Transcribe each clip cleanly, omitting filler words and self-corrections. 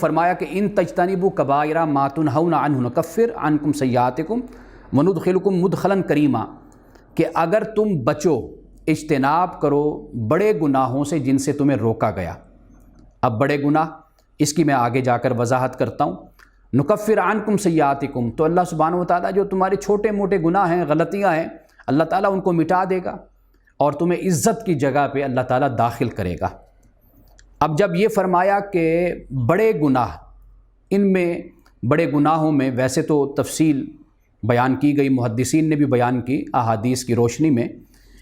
فرمایا کہ ان تجتنبوا کبائر ما تنہون عنہ نکفر عنکم سیئاتکم وندخلکم مدخلا کریما، کہ اگر تم بچو، اجتناب کرو بڑے گناہوں سے جن سے تمہیں روکا گیا۔ اب بڑے گناہ اس کی میں آگے جا کر وضاحت کرتا ہوں۔ نکفر عنکم سیئاتکم، تو اللہ سبحانہ وتعالیٰ جو تمہارے چھوٹے موٹے گناہ ہیں، غلطیاں ہیں، اللہ تعالیٰ ان کو مٹا دے گا اور تمہیں عزت کی جگہ پہ اللہ تعالیٰ داخل کرے گا۔ اب جب یہ فرمایا کہ بڑے گناہ، ان میں بڑے گناہوں میں ویسے تو تفصیل بیان کی گئی، محدثین نے بھی بیان کی احادیث کی روشنی میں،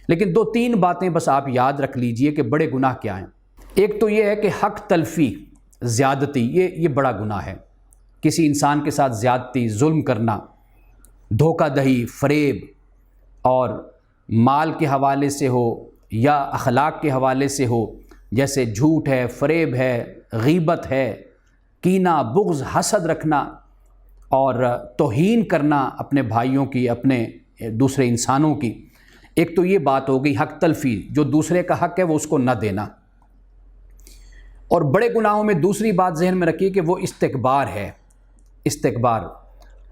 لیکن دو تین باتیں بس آپ یاد رکھ لیجئے کہ بڑے گناہ کیا ہیں۔ ایک تو یہ ہے کہ حق تلفی، زیادتی، یہ بڑا گناہ ہے۔ کسی انسان کے ساتھ زیادتی، ظلم کرنا، دھوکہ دہی، فریب، اور مال کے حوالے سے ہو یا اخلاق کے حوالے سے ہو، جیسے جھوٹ ہے، فریب ہے، غیبت ہے، کینہ، بغض، حسد رکھنا اور توہین کرنا اپنے بھائیوں کی، اپنے دوسرے انسانوں کی۔ ایک تو یہ بات ہو گئی حق تلفی، جو دوسرے کا حق ہے وہ اس کو نہ دینا۔ اور بڑے گناہوں میں دوسری بات ذہن میں رکھیے کہ وہ استکبار ہے۔ استکبار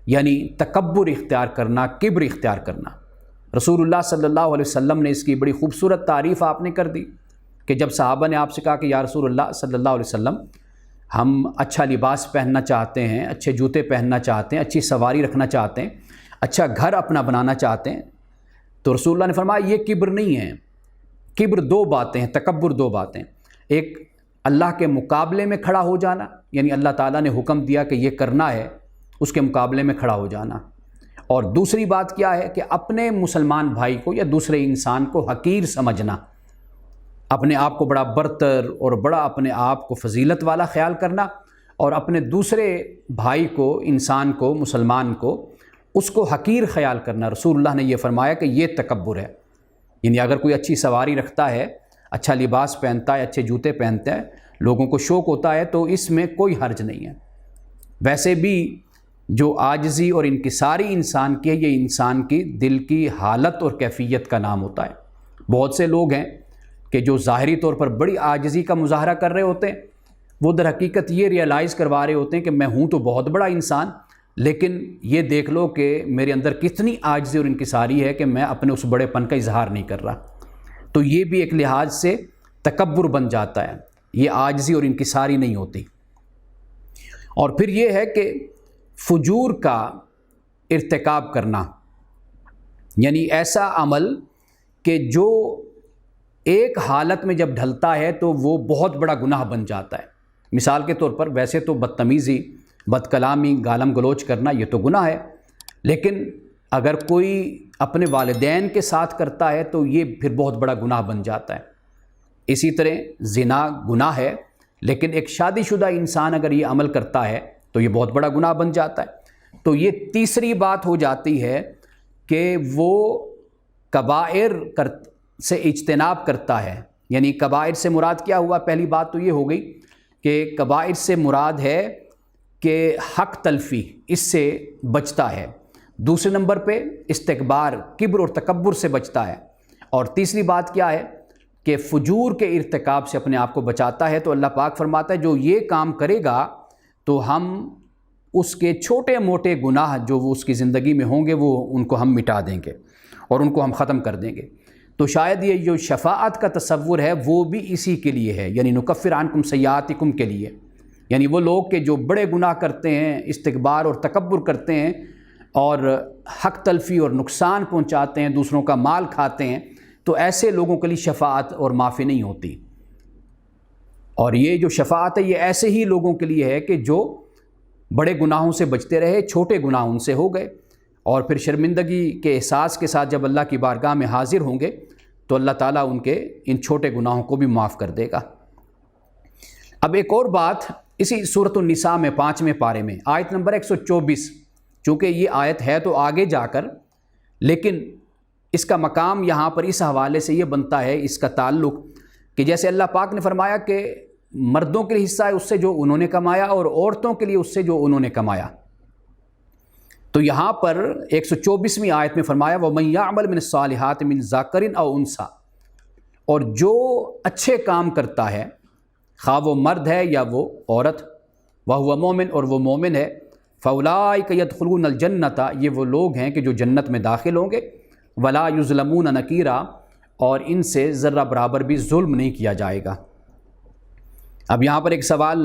یعنی تکبر اختیار کرنا، کبر اختیار کرنا۔ رسول اللہ صلی اللہ علیہ وسلم نے اس کی بڑی خوبصورت تعریف آپ نے کر دی کہ جب صحابہ نے آپ سے کہا کہ یا رسول اللہ صلی اللہ علیہ وسلم، ہم اچھا لباس پہننا چاہتے ہیں، اچھے جوتے پہننا چاہتے ہیں، اچھی سواری رکھنا چاہتے ہیں، اچھا گھر اپنا بنانا چاہتے ہیں، تو رسول اللہ نے فرمایا یہ کبر نہیں ہے۔ کبر دو باتیں ہیں، تکبر دو باتیں۔ ایک اللہ کے مقابلے میں کھڑا ہو جانا، یعنی اللہ تعالیٰ نے حکم دیا کہ یہ کرنا ہے، اس کے مقابلے میں کھڑا ہو جانا۔ اور دوسری بات کیا ہے کہ اپنے مسلمان بھائی کو یا دوسرے انسان کو حقیر سمجھنا، اپنے آپ کو بڑا برتر اور بڑا اپنے آپ کو فضیلت والا خیال کرنا، اور اپنے دوسرے بھائی کو، انسان کو، مسلمان کو، اس کو حقیر خیال کرنا۔ رسول اللہ نے یہ فرمایا کہ یہ تکبر ہے۔ یعنی اگر کوئی اچھی سواری رکھتا ہے، اچھا لباس پہنتا ہے، اچھے جوتے پہنتا ہے، لوگوں کو شوق ہوتا ہے، تو اس میں کوئی حرج نہیں ہے۔ ویسے بھی جو عاجزی اور انکساری انسان کی ہے، یہ انسان کی دل کی حالت اور کیفیت کا نام ہوتا ہے۔ بہت سے لوگ ہیں کہ جو ظاہری طور پر بڑی عاجزی کا مظاہرہ کر رہے ہوتے ہیں، وہ در حقیقت یہ ریئلائز کروا رہے ہوتے ہیں کہ میں ہوں تو بہت بڑا انسان، لیکن یہ دیکھ لو کہ میرے اندر کتنی عاجزی اور انکساری ہے کہ میں اپنے اس بڑے پن کا اظہار نہیں کر رہا۔ تو یہ بھی ایک لحاظ سے تکبر بن جاتا ہے، یہ عاجزی اور انکساری نہیں ہوتی۔ اور پھر یہ ہے کہ فجور کا ارتکاب کرنا، یعنی ایسا عمل کہ جو ایک حالت میں جب ڈھلتا ہے تو وہ بہت بڑا گناہ بن جاتا ہے۔ مثال کے طور پر ویسے تو بدتمیزی، بد کلامی، گالم گلوچ کرنا یہ تو گناہ ہے، لیکن اگر کوئی اپنے والدین کے ساتھ کرتا ہے تو یہ پھر بہت بڑا گناہ بن جاتا ہے۔ اسی طرح زنا گناہ ہے، لیکن ایک شادی شدہ انسان اگر یہ عمل کرتا ہے تو یہ بہت بڑا گناہ بن جاتا ہے۔ تو یہ تیسری بات ہو جاتی ہے کہ وہ کبائر سے اجتناب کرتا ہے۔ یعنی کبائر سے مراد کیا ہوا؟ پہلی بات تو یہ ہو گئی کہ کبائر سے مراد ہے کہ حق تلفی، اس سے بچتا ہے۔ دوسرے نمبر پہ استکبار، کبر اور تکبر سے بچتا ہے۔ اور تیسری بات کیا ہے کہ فجور کے ارتکاب سے اپنے آپ کو بچاتا ہے۔ تو اللہ پاک فرماتا ہے جو یہ کام کرے گا تو ہم اس کے چھوٹے موٹے گناہ جو وہ اس کی زندگی میں ہوں گے، وہ ان کو ہم مٹا دیں گے اور ان کو ہم ختم کر دیں گے۔ تو شاید یہ جو شفاعت کا تصور ہے وہ بھی اسی کے لیے ہے، یعنی نکفر عنکم سیئاتکم کے لیے۔ یعنی وہ لوگ کہ جو بڑے گناہ کرتے ہیں، استکبار اور تکبر کرتے ہیں، اور حق تلفی اور نقصان پہنچاتے ہیں، دوسروں کا مال کھاتے ہیں، تو ایسے لوگوں کے لیے شفاعت اور معافی نہیں ہوتی۔ اور یہ جو شفاعت ہے یہ ایسے ہی لوگوں کے لیے ہے کہ جو بڑے گناہوں سے بچتے رہے، چھوٹے گناہ ان سے ہو گئے، اور پھر شرمندگی کے احساس کے ساتھ جب اللہ کی بارگاہ میں حاضر ہوں گے تو اللہ تعالیٰ ان کے ان چھوٹے گناہوں کو بھی معاف کر دے گا۔ اب ایک اور بات اسی سورۃ النساء میں 5ویں پارے میں آیت نمبر 124، چونکہ یہ آیت ہے تو آگے جا کر، لیکن اس کا مقام یہاں پر اس حوالے سے یہ بنتا ہے، اس کا تعلق کہ جیسے اللہ پاک نے فرمایا کہ مردوں کے لیے حصہ ہے اس سے جو انہوں نے کمایا، اور عورتوں کے لیے اس سے جو انہوں نے کمایا۔ تو یہاں پر 124ویں آیت میں فرمایا وَمَن يَعْمَلْ مِنَ الصَّالِحَاتِ مِن ذَكَرٍ أَوْ أُنثَىٰ، اور جو اچھے کام کرتا ہے، خواہ وہ مرد ہے یا وہ عورت، وہو مومن، اور وہ مومن ہے، فاولئک یدخلون الجنۃ، یہ وہ لوگ ہیں کہ جو جنت میں داخل ہوں گے، ولا یظلمون نقیرا، اور ان سے ذرہ برابر بھی ظلم نہیں کیا جائے گا۔ اب یہاں پر ایک سوال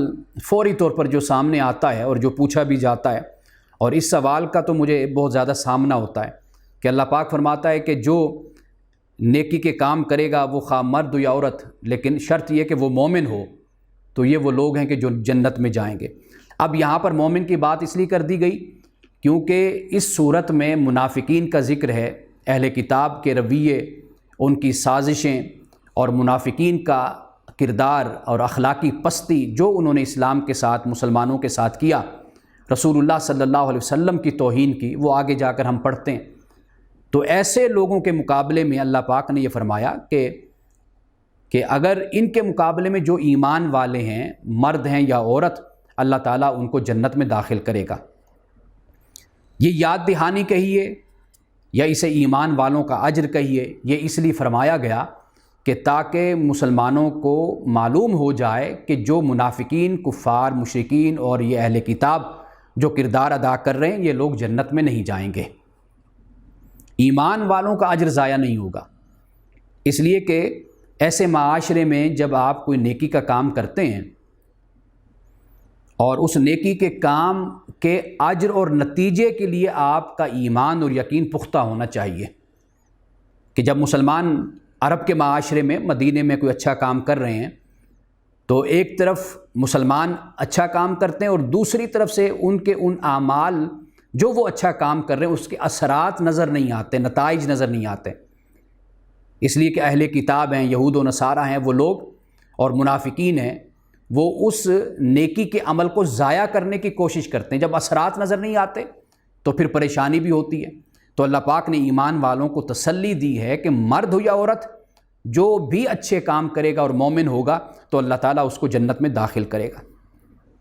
فوری طور پر جو سامنے آتا ہے اور جو پوچھا بھی جاتا ہے، اور اس سوال کا تو مجھے بہت زیادہ سامنا ہوتا ہے کہ اللہ پاک فرماتا ہے کہ جو نیکی کے کام کرے گا وہ خواہ مرد ہو یا عورت، لیکن شرط یہ کہ وہ مومن ہو، تو یہ وہ لوگ ہیں کہ جو جنت میں جائیں گے۔ اب یہاں پر مومن کی بات اس لیے کر دی گئی کیونکہ اس صورت میں منافقین کا ذکر ہے، اہل کتاب کے رویے، ان کی سازشیں، اور منافقین کا کردار اور اخلاقی پستی جو انہوں نے اسلام کے ساتھ، مسلمانوں کے ساتھ کیا، رسول اللہ صلی اللہ علیہ وسلم کی توہین کی، وہ آگے جا کر ہم پڑھتے ہیں۔ تو ایسے لوگوں کے مقابلے میں اللہ پاک نے یہ فرمایا کہ اگر ان کے مقابلے میں جو ایمان والے ہیں، مرد ہیں یا عورت، اللہ تعالیٰ ان کو جنت میں داخل کرے گا۔ یہ یاد دہانی کہیے یا اسے ایمان والوں کا اجر کہیے، یہ اس لیے فرمایا گیا کہ تاکہ مسلمانوں کو معلوم ہو جائے کہ جو منافقین، کفار، مشرکین اور یہ اہل کتاب جو کردار ادا کر رہے ہیں، یہ لوگ جنت میں نہیں جائیں گے، ایمان والوں کا اجر ضائع نہیں ہوگا۔ اس لیے کہ ایسے معاشرے میں جب آپ کوئی نیکی کا کام کرتے ہیں اور اس نیکی کے کام کے اجر اور نتیجے کے لیے آپ کا ایمان اور یقین پختہ ہونا چاہیے کہ جب مسلمان عرب کے معاشرے میں، مدینے میں کوئی اچھا کام کر رہے ہیں تو ایک طرف مسلمان اچھا کام کرتے ہیں اور دوسری طرف سے ان کے ان اعمال جو وہ اچھا کام کر رہے ہیں اس کے اثرات نظر نہیں آتے، نتائج نظر نہیں آتے، اس لیے کہ اہل کتاب ہیں، یہود و نصارہ ہیں وہ لوگ، اور منافقین ہیں، وہ اس نیکی کے عمل کو ضائع کرنے کی کوشش کرتے ہیں۔ جب اثرات نظر نہیں آتے تو پھر پریشانی بھی ہوتی ہے۔ تو اللہ پاک نے ایمان والوں کو تسلی دی ہے کہ مرد ہو یا عورت جو بھی اچھے کام کرے گا اور مومن ہوگا تو اللہ تعالیٰ اس کو جنت میں داخل کرے گا۔